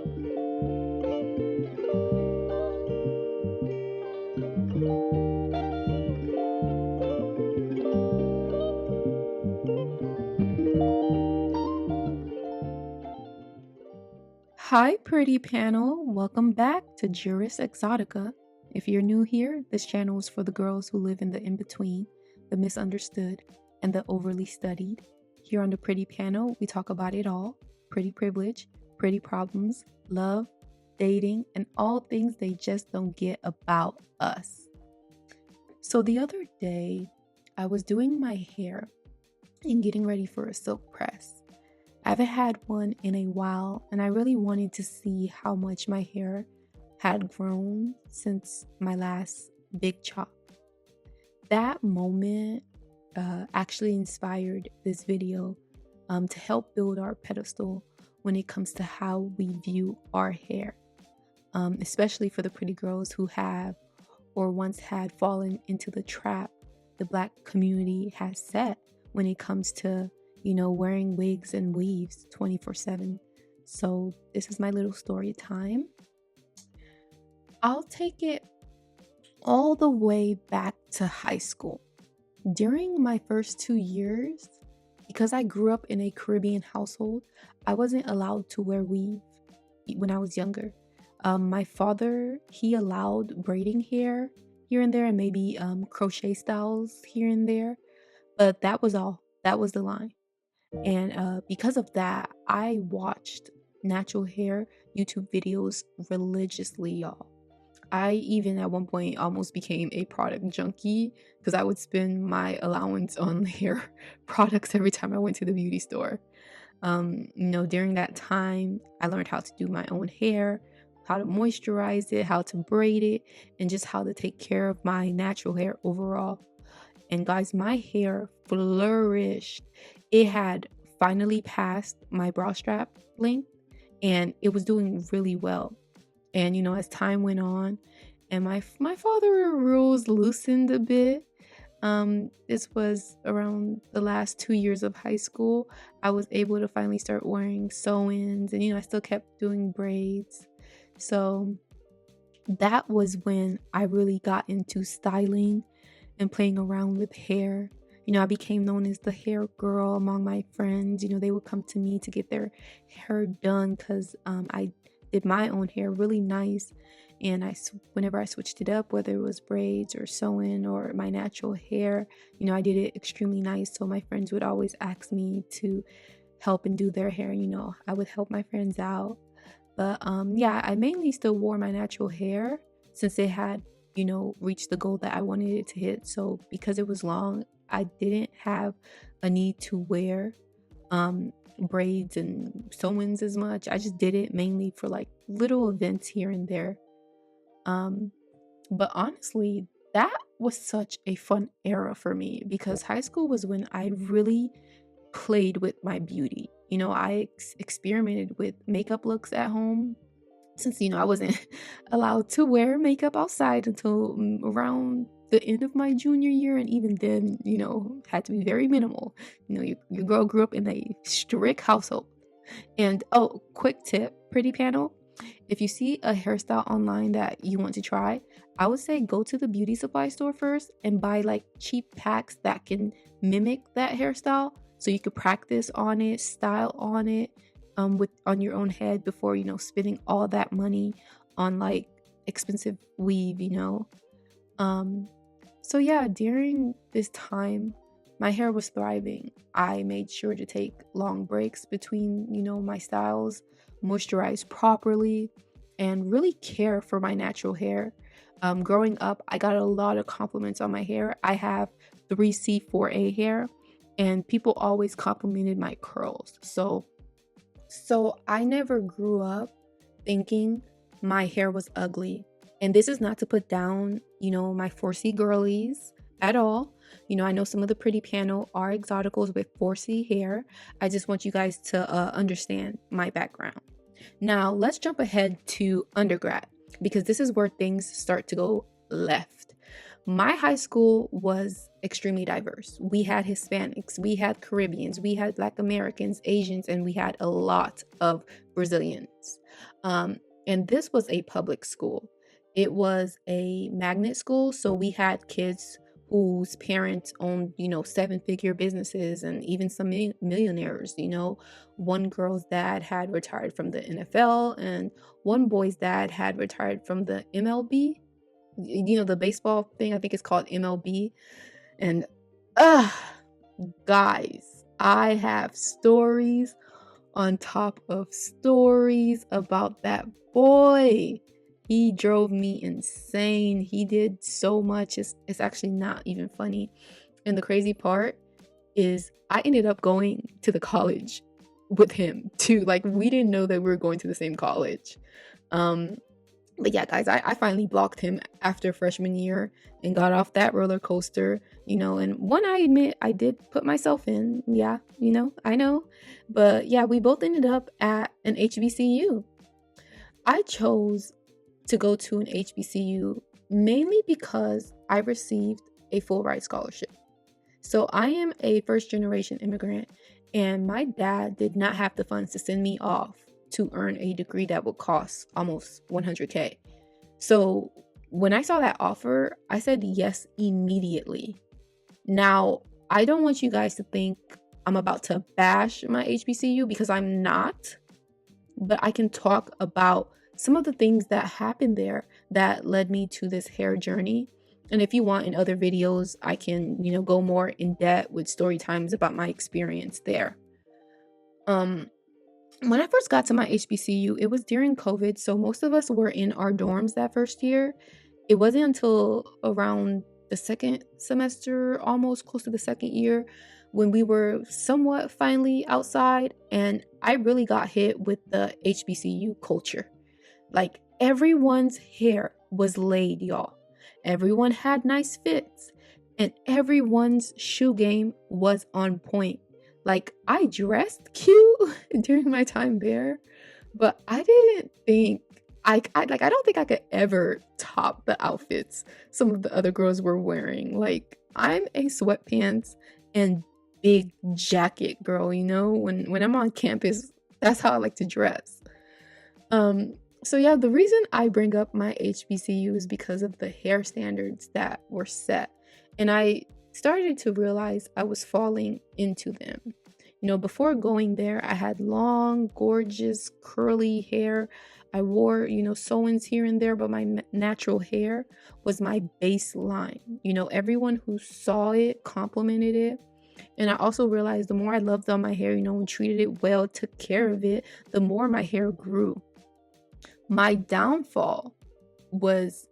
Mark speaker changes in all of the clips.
Speaker 1: Hi, pretty panel. Welcome back to Juris Exotica. If you're new here, this channel is for the girls who live in the in between, the misunderstood, and the overly studied. Here on the pretty panel, we talk about it all: pretty privilege, pretty problems, love, dating, and all things they just don't get about us. So the other day, I was doing my hair and getting ready for a silk press. I haven't had one in a while, and I really wanted to see how much my hair had grown since my last big chop. That moment actually inspired this video to help build our pedestal when it comes to how we view our hair, especially for the pretty girls who have or once had fallen into the trap the Black community has set when it comes to wearing wigs and weaves 24/7. So this is my little story time. I'll take it all the way back to high school. During my first 2 years, because I grew up in a Caribbean household, I wasn't allowed to wear weave when I was younger. My father, he allowed braiding hair here and there and maybe crochet styles here and there, but that was all. That was the line. And because of that, I watched natural hair YouTube videos religiously, y'all. I even at one point almost became a product junkie because I would spend my allowance on hair products every time I went to the beauty store. During that time, I learned how to do my own hair, how to moisturize it, how to braid it, and just how to take care of my natural hair overall. And guys, my hair flourished. It had finally passed my bra strap length and it was doing really well. And as time went on and my father rules loosened a bit. This was around the last 2 years of high school. I was able to finally start wearing sew-ins and I still kept doing braids. So that was when I really got into styling and playing around with hair. I became known as the hair girl among my friends. They would come to me to get their hair done because I did my own hair really nice. And whenever I switched it up, whether it was braids or sewing or my natural hair, I did it extremely nice. So my friends would always ask me to help and do their hair. I would help my friends out. But yeah, I mainly still wore my natural hair since it had reached the goal that I wanted it to hit. So because it was long, I didn't have a need to wear braids and sew-ins as much. I just did it mainly for like little events here and there. But honestly, that was such a fun era for me because high school was when I really played with my beauty. I experimented with makeup looks at home since I wasn't allowed to wear makeup outside until around the end of my junior year, and even then had to be very minimal. Your girl grew up in a strict household. And oh, quick tip, pretty panel, if you see a hairstyle online that you want to try, I would say go to the beauty supply store first and buy like cheap packs that can mimic that hairstyle so you could practice on it, style on it, on your own head before spending all that money on like expensive weave. So yeah, during this time my hair was thriving. I made sure to take long breaks between my styles, moisturize properly, and really care for my natural hair. Growing up, I got a lot of compliments on my hair. I have 3C4A hair and people always complimented my curls. So I never grew up thinking my hair was ugly. And this is not to put down, my 4C girlies at all. I know some of the pretty panel are exoticals with 4C hair. I just want you guys to understand my background. Now, let's jump ahead to undergrad because this is where things start to go left. My high school was extremely diverse. We had Hispanics, we had Caribbeans, we had Black Americans, Asians, and we had a lot of Brazilians. Um, and this was a public school. It was a magnet school, so we had kids whose parents owned, seven-figure businesses and even some millionaires. One girl's dad had retired from the NFL, and one boy's dad had retired from the MLB. The baseball thing, I think it's called MLB. And uh guys, I have stories on top of stories about that boy. He drove me insane. He did so much. It's actually not even funny. And the crazy part is I ended up going to the college with him too. Like, we didn't know that we were going to the same college. Um, but yeah, guys, I finally blocked him after freshman year and got off that roller coaster, and one I admit I did put myself in. Yeah, I know. But yeah, we both ended up at an HBCU. I chose to go to an HBCU mainly because I received a full ride scholarship. So I am a first generation immigrant, and my dad did not have the funds to send me off to earn a degree that would cost almost 100K. So when I saw that offer, I said yes immediately. Now, I don't want you guys to think I'm about to bash my HBCU, because I'm not, but I can talk about some of the things that happened there that led me to this hair journey. And if you want, in other videos, I can, go more in depth with story times about my experience there. When I first got to my HBCU, it was during COVID, so most of us were in our dorms that first year. It wasn't until around the second semester, almost close to the second year, when we were somewhat finally outside, and I really got hit with the HBCU culture. Like, everyone's hair was laid, y'all. Everyone had nice fits, and everyone's shoe game was on point. Like, I dressed cute during my time there, but I didn't think I don't think I could ever top the outfits some of the other girls were wearing. Like, I'm a sweatpants and big jacket girl, when I'm on campus, that's how I like to dress. So yeah, the reason I bring up my HBCU is because of the hair standards that were set. And I started to realize I was falling into them. Before going there, I had long, gorgeous, curly hair. I wore, sew-ins here and there, but my natural hair was my baseline. Everyone who saw it complimented it. And I also realized the more I loved on my hair, and treated it well, took care of it, the more my hair grew. My downfall was,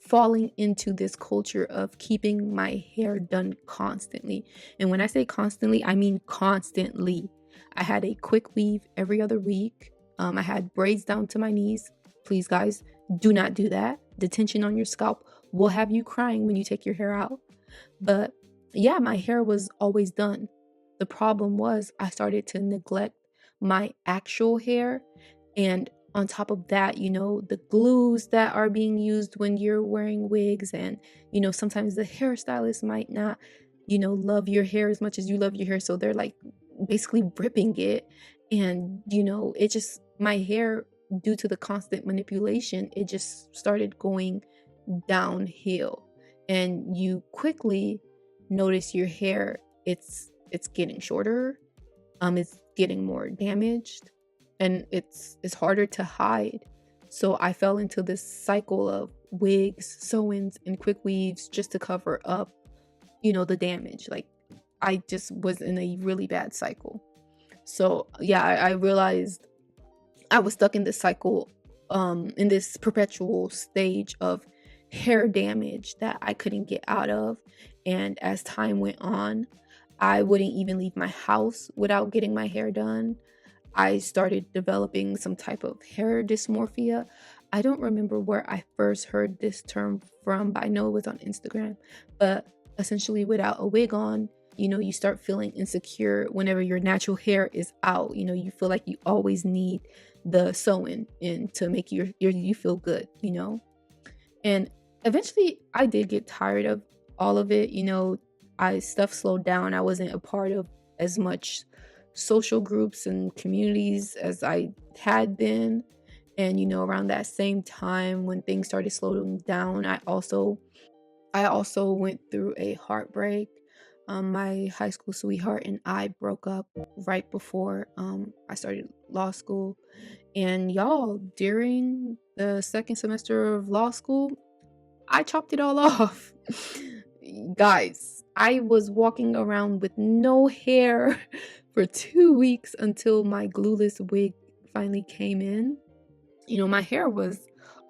Speaker 1: falling into this culture of keeping my hair done constantly. And when I say constantly, I mean constantly. I had a quick weave every other week. I had braids down to my knees. Please, guys, do not do that. The tension on your scalp will have you crying when you take your hair out. But yeah, my hair was always done. The problem was I started to neglect my actual hair. And on top of that, the glues that are being used when you're wearing wigs, and, sometimes the hairstylist might not, love your hair as much as you love your hair. So they're like basically ripping it. And, it just, my hair, due to the constant manipulation, it just started going downhill. And you quickly notice your hair, it's getting shorter, it's getting more damaged, and it's harder to hide. So I fell into this cycle of wigs, sew-ins, and quick weaves just to cover up, the damage. Like, I just was in a really bad cycle. So yeah, I realized I was stuck in this cycle, in this perpetual stage of hair damage that I couldn't get out of. And as time went on, I wouldn't even leave my house without getting my hair done. I started developing some type of hair dysmorphia. I don't remember where I first heard this term from, but I know it was on Instagram. But essentially, without a wig on, you start feeling insecure whenever your natural hair is out. You feel like you always need the sew-in to make you feel good, And eventually, I did get tired of all of it. Stuff slowed down. I wasn't a part of as much social groups and communities as I had been. And around that same time when things started slowing down, I also went through a heartbreak. My high school sweetheart and I broke up right before I started law school. And y'all, during the second semester of law school, I chopped it all off. Guys, I was walking around with no hair for 2 weeks until my glueless wig finally came in. My hair was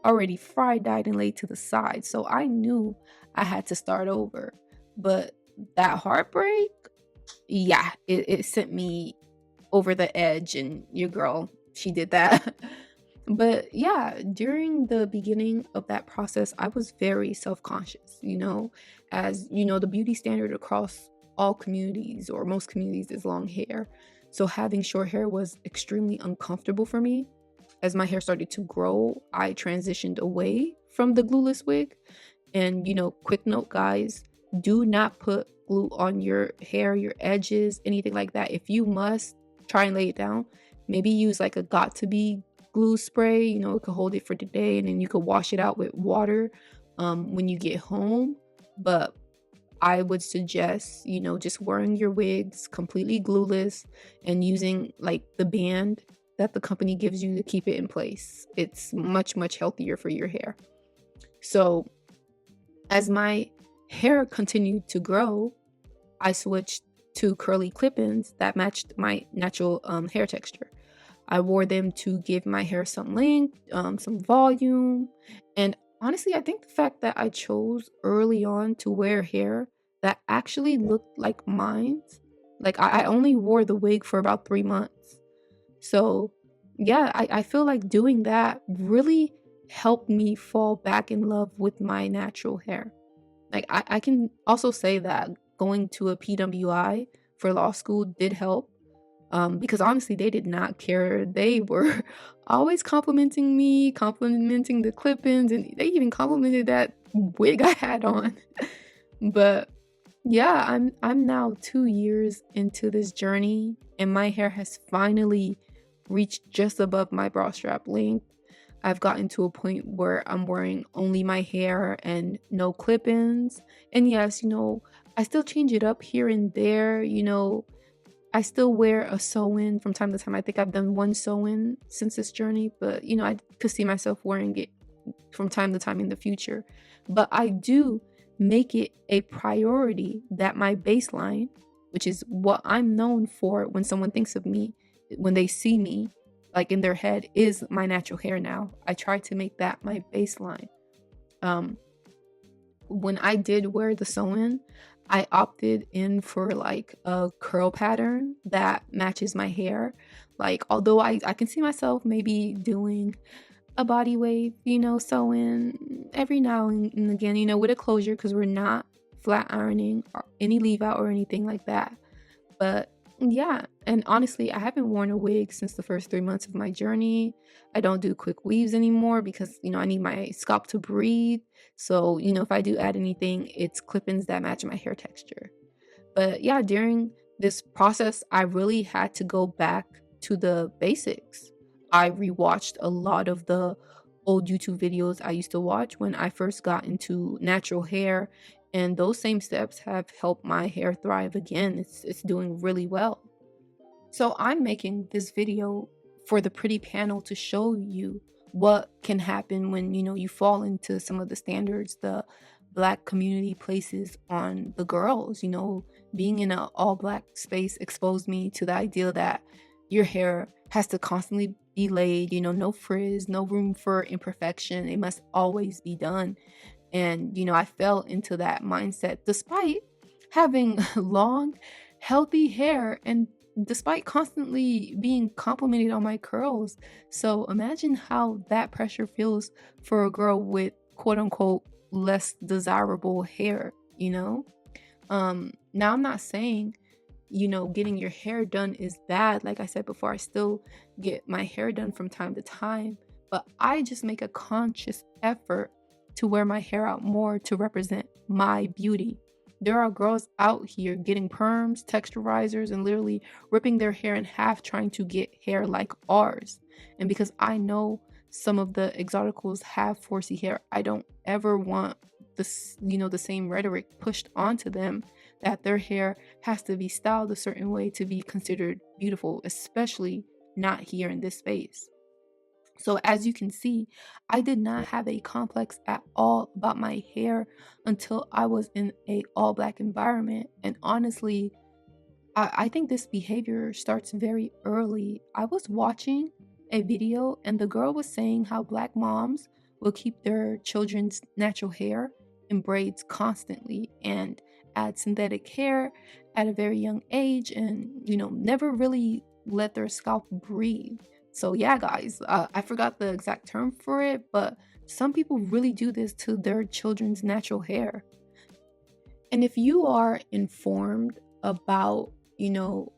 Speaker 1: already fried, dyed, and laid to the side. So I knew I had to start over. But that heartbreak, yeah, it sent me over the edge, and your girl, she did that. But yeah, during the beginning of that process, I was very self-conscious, as the beauty standard across all communities or most communities is long hair. So having short hair was extremely uncomfortable for me. As my hair started to grow, I transitioned away from the glueless wig. And, quick note, guys, do not put glue on your hair, your edges, anything like that. If you must, try and lay it down. Maybe use like a got to be glue spray. It could hold it for today, and then you could wash it out with water when you get home. But I would suggest, just wearing your wigs completely glueless and using like the band that the company gives you to keep it in place. It's much, much healthier for your hair. So as my hair continued to grow, I switched to curly clip-ins that matched my natural hair texture. I wore them to give my hair some length, some volume, and honestly, I think the fact that I chose early on to wear hair that actually looked like mine, like I only wore the wig for about 3 months. So yeah, I feel like doing that really helped me fall back in love with my natural hair. Like I can also say that going to a PWI for law school did help, because honestly, they did not care. They were always complimenting me, complimenting the clip-ins, and they even complimented that wig I had on. But yeah, I'm now 2 years into this journey, and my hair has finally reached just above my bra strap length. I've gotten to a point where I'm wearing only my hair and no clip-ins. And yes, I still change it up here and there. I still wear a sew-in from time to time. I think I've done one sew-in since this journey, but I could see myself wearing it from time to time in the future. But I do make it a priority that my baseline, which is what I'm known for when someone thinks of me, when they see me, like in their head, is my natural hair now. I try to make that my baseline. Um, when I did wear the sew-in, I opted in for like a curl pattern that matches my hair. Like, although I can see myself maybe doing a body wave, sew-in every now and again, with a closure, because we're not flat ironing or any leave out or anything like that. But yeah, and honestly, I haven't worn a wig since the first 3 months of my journey. I don't do quick weaves anymore because, I need my scalp to breathe. So, if I do add anything, it's clip-ins that match my hair texture. But yeah, during this process, I really had to go back to the basics. I rewatched a lot of the old YouTube videos I used to watch when I first got into natural hair, and those same steps have helped my hair thrive again. It's doing really well. So I'm making this video for the pretty panel to show you what can happen when you fall into some of the standards the Black community places on the girls. Being in an all Black space exposed me to the idea that your hair has to constantly be laid, no frizz, no room for imperfection. It must always be done. And I fell into that mindset despite having long, healthy hair and despite constantly being complimented on my curls. So imagine how that pressure feels for a girl with quote unquote less desirable hair, Now I'm not saying, getting your hair done is bad. Like I said before, I still get my hair done from time to time, but I just make a conscious effort to wear my hair out more to represent my beauty. There are girls out here getting perms, texturizers, and literally ripping their hair in half trying to get hair like ours. And because I know some of the exoticals have 4C hair, I don't ever want this, the same rhetoric pushed onto them that their hair has to be styled a certain way to be considered beautiful, especially not here in this space. So, as you can see, I did not have a complex at all about my hair until I was in a all black environment. And honestly, I think this behavior starts very early. I was watching a video and the girl was saying how black moms will keep their children's natural hair in braids constantly and add synthetic hair at a very young age and, never really let their scalp breathe. So, yeah, guys, I forgot the exact term for it, but some people really do this to their children's natural hair. And if you are informed about,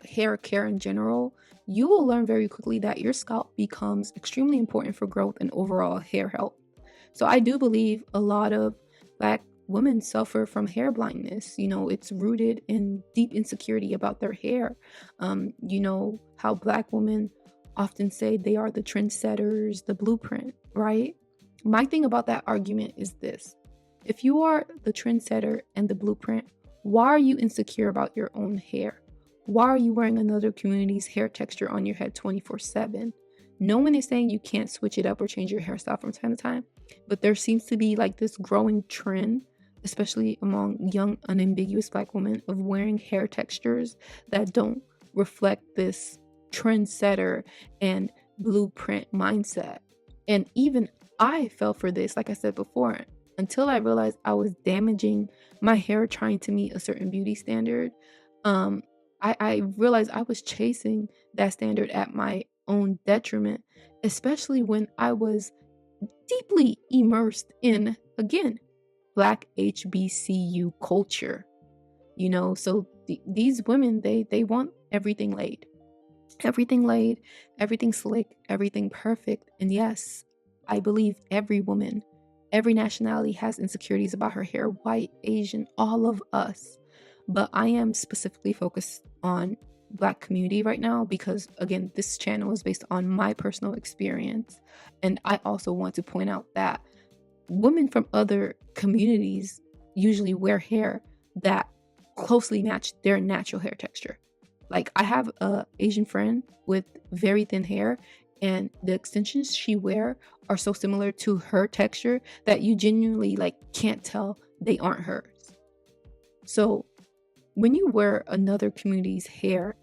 Speaker 1: hair care in general, you will learn very quickly that your scalp becomes extremely important for growth and overall hair health. So I do believe a lot of black women suffer from hair blindness. It's rooted in deep insecurity about their hair. How black women often say they are the trendsetters, the blueprint, right? My thing about that argument is this: if you are the trendsetter and the blueprint, why are you insecure about your own hair? Why are you wearing another community's hair texture on your head 24/7? No one is saying you can't switch it up or change your hairstyle from time to time, but there seems to be like this growing trend, especially among young, unambiguous black women, of wearing hair textures that don't reflect this trendsetter and blueprint mindset. And even I fell for this, like I said before, until I realized I was damaging my hair trying to meet a certain beauty standard. Um, I realized I was chasing that standard at my own detriment, especially when I was deeply immersed in, again, Black HBCU culture. So these women, they want everything laid, everything slick, everything perfect. And yes, I believe every woman, every nationality has insecurities about her hair, white, Asian, all of us. But I am specifically focused on Black community right now because, again, this channel is based on my personal experience. And I also want to point out that women from other communities usually wear hair that closely match their natural hair texture. Like, I have a Asian friend with very thin hair, and the extensions she wear are so similar to her texture that you genuinely can't tell they aren't hers. So when you wear another community's hair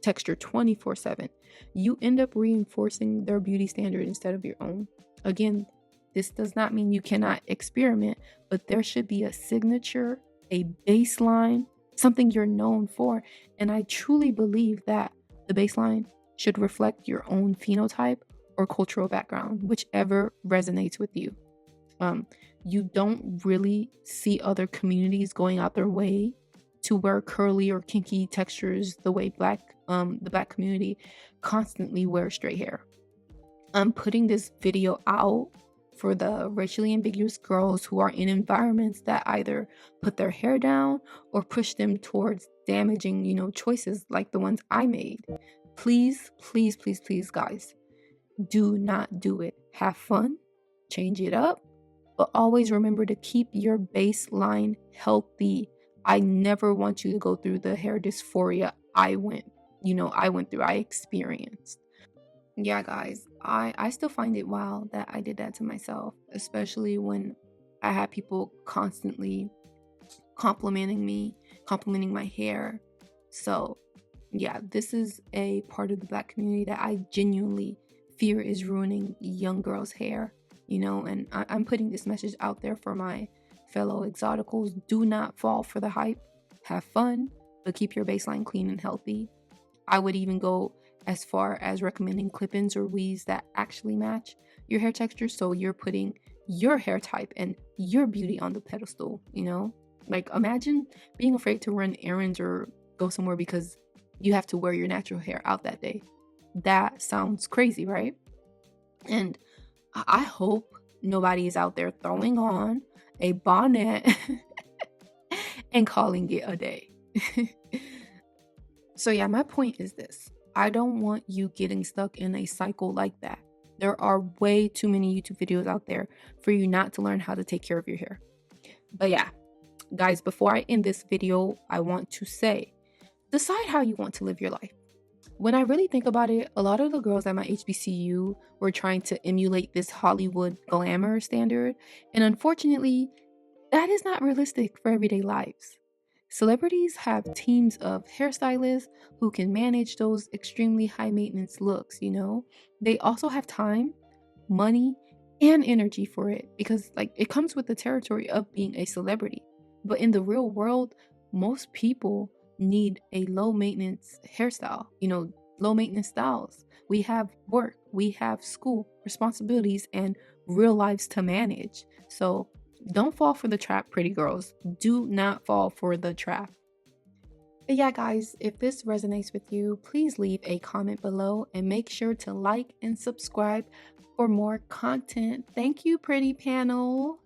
Speaker 1: texture 24/7, you end up reinforcing their beauty standard instead of your own. Again, this does not mean you cannot experiment, but there should be a signature, a baseline, something you're known for. And I truly believe that the baseline should reflect your own phenotype or cultural background, whichever resonates with you. You don't really see other communities going out their way to wear curly or kinky textures the way the Black community constantly wears straight hair. I'm putting this video out for the racially ambiguous girls who are in environments that either put their hair down or push them towards damaging, choices like the ones I made. Please, please, please, please, guys, do not do it. Have fun, change it up, but always remember to keep your baseline healthy. I never want you to go through the hair dysphoria I went through, I experienced. Yeah, guys, I still find it wild that I did that to myself, especially when I had people constantly complimenting my hair. So, yeah, this is a part of the Black community that I genuinely fear is ruining young girls' hair, and I'm putting this message out there for my fellow exoticals. Do not fall for the hype. Have fun, but keep your baseline clean and healthy. I would even go as far as recommending clip-ins or weaves that actually match your hair texture, so you're putting your hair type and your beauty on the pedestal. Imagine being afraid to run errands or go somewhere because you have to wear your natural hair out that day. That sounds crazy, right? And I hope nobody is out there throwing on a bonnet and calling it a day. So yeah, my point is this. I don't want you getting stuck in a cycle like that. There are way too many YouTube videos out there for you not to learn how to take care of your hair. But yeah, guys, before I end this video, I want to say, decide how you want to live your life. When I really think about it, a lot of the girls at my HBCU were trying to emulate this Hollywood glamour standard, and unfortunately, that is not realistic for everyday lives. Celebrities have teams of hairstylists who can manage those extremely high maintenance looks, you know? They also have time, money, and energy for it because like it comes with the territory of being a celebrity. But in the real world, most people need a low maintenance hairstyle, low maintenance styles. We have work, we have school, responsibilities, and real lives to manage. So don't fall for the trap, pretty girls. Do not fall for the trap. But yeah, guys, if this resonates with you, please leave a comment below and make sure to like and subscribe for more content. Thank you, pretty panel.